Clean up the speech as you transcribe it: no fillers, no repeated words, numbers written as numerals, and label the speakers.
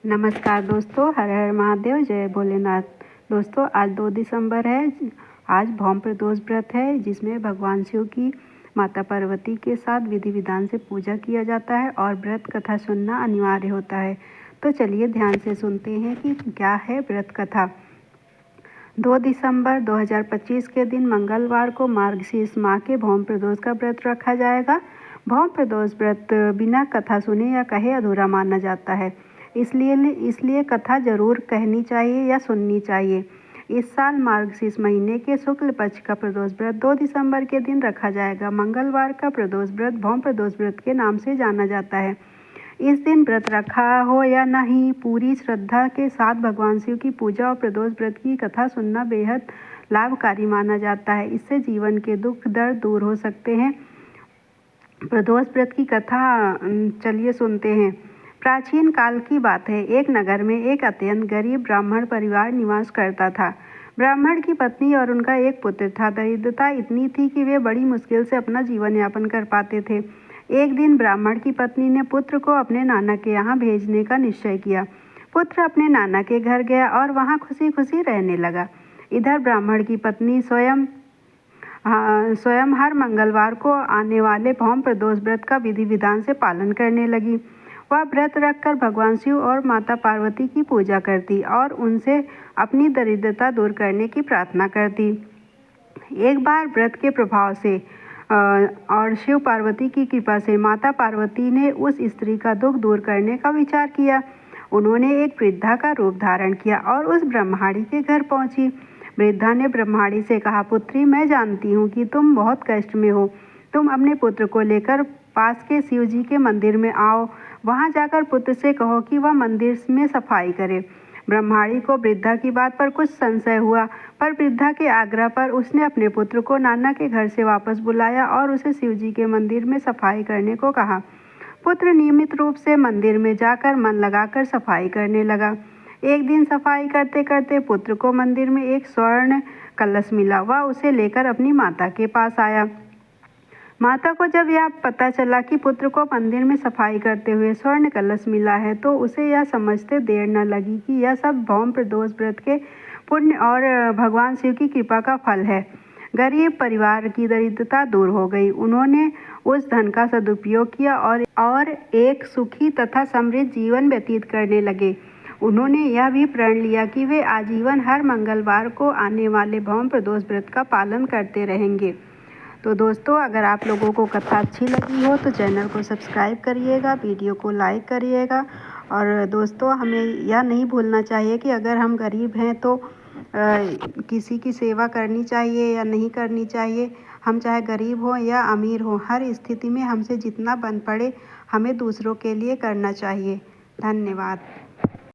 Speaker 1: नमस्कार दोस्तों, हर हर महादेव, जय भोलेनाथ। दोस्तों आज 2 दिसंबर है। आज भौम प्रदोष व्रत है, जिसमें भगवान शिव की माता पार्वती के साथ विधि विधान से पूजा किया जाता है और व्रत कथा सुनना अनिवार्य होता है। तो चलिए ध्यान से सुनते हैं कि क्या है व्रत कथा। 2 दिसंबर 2025 के दिन मंगलवार को मार्गशीर्ष माह के भौम प्रदोष का व्रत रखा जाएगा। भौम प्रदोष व्रत बिना कथा सुने या कहे अधूरा माना जाता है, इसलिए कथा जरूर कहनी चाहिए या सुननी चाहिए। इस साल मार्गशीर्ष महीने के शुक्ल पक्ष का प्रदोष व्रत 2 दिसंबर के दिन रखा जाएगा। मंगलवार का प्रदोष व्रत भौम प्रदोष व्रत के नाम से जाना जाता है। इस दिन व्रत रखा हो या नहीं, पूरी श्रद्धा के साथ भगवान शिव की पूजा और प्रदोष व्रत की कथा सुनना बेहद लाभकारी माना जाता है। इससे जीवन के दुख दर्द दूर हो सकते हैं। प्रदोष व्रत की कथा चलिए सुनते हैं। प्राचीन काल की बात है। एक नगर में एक अत्यंत गरीब ब्राह्मण परिवार निवास करता था। ब्राह्मण की पत्नी और उनका एक पुत्र था। दरिद्रता इतनी थी कि वे बड़ी मुश्किल से अपना जीवन यापन कर पाते थे। एक दिन ब्राह्मण की पत्नी ने पुत्र को अपने नाना के यहाँ भेजने का निश्चय किया। पुत्र अपने नाना के घर गया और वहाँ खुशी खुशी रहने लगा। इधर ब्राह्मण की पत्नी स्वयं हर मंगलवार को आने वाले भौम प्रदोष व्रत का विधि विधान से पालन करने लगी। वह व्रत रखकर भगवान शिव और माता पार्वती की पूजा करती और उनसे अपनी दरिद्रता दूर करने की प्रार्थना करती। एक बार व्रत के प्रभाव से और शिव पार्वती की कृपा से माता पार्वती ने उस स्त्री का दुख दूर करने का विचार किया। उन्होंने एक वृद्धा का रूप धारण किया और उस ब्रह्माणी के घर पहुंची। वृद्धा ने ब्रह्माणी से कहा, पुत्री, मैं जानती हूँ कि तुम बहुत कष्ट में हो। तुम अपने पुत्र को लेकर पास के शिव जी के मंदिर में आओ। वहां जाकर पुत्र से कहो कि वह मंदिर में सफाई करे। ब्रह्माणी को वृद्धा की बात पर कुछ संशय हुआ, पर वृद्धा के आग्रह पर उसने अपने पुत्र को नाना के घर से वापस बुलाया और उसे शिव जी के मंदिर में सफाई करने को कहा। पुत्र नियमित रूप से मंदिर में जाकर मन लगाकर सफाई करने लगा। एक दिन सफाई करते करते पुत्र को मंदिर में एक स्वर्ण कलश मिला। वह उसे लेकर अपनी माता के पास आया। माता को जब यह पता चला कि पुत्र को मंदिर में सफाई करते हुए स्वर्ण कलश मिला है, तो उसे यह समझते देर न लगी कि यह सब भौम प्रदोष व्रत के पुण्य और भगवान शिव की कृपा का फल है। गरीब परिवार की दरिद्रता दूर हो गई। उन्होंने उस धन का सदुपयोग किया और एक सुखी तथा समृद्ध जीवन व्यतीत करने लगे। उन्होंने यह भी प्रण लिया कि वे आजीवन हर मंगलवार को आने वाले भौम प्रदोष व्रत का पालन करते रहेंगे। तो दोस्तों, अगर आप लोगों को कथा अच्छी लगी हो तो चैनल को सब्सक्राइब करिएगा, वीडियो को लाइक करिएगा। और दोस्तों, हमें यह नहीं भूलना चाहिए कि अगर हम गरीब हैं तो किसी की सेवा करनी चाहिए या नहीं करनी चाहिए। हम चाहे गरीब हो या अमीर हो, हर स्थिति में हमसे जितना बन पड़े हमें दूसरों के लिए करना चाहिए। धन्यवाद।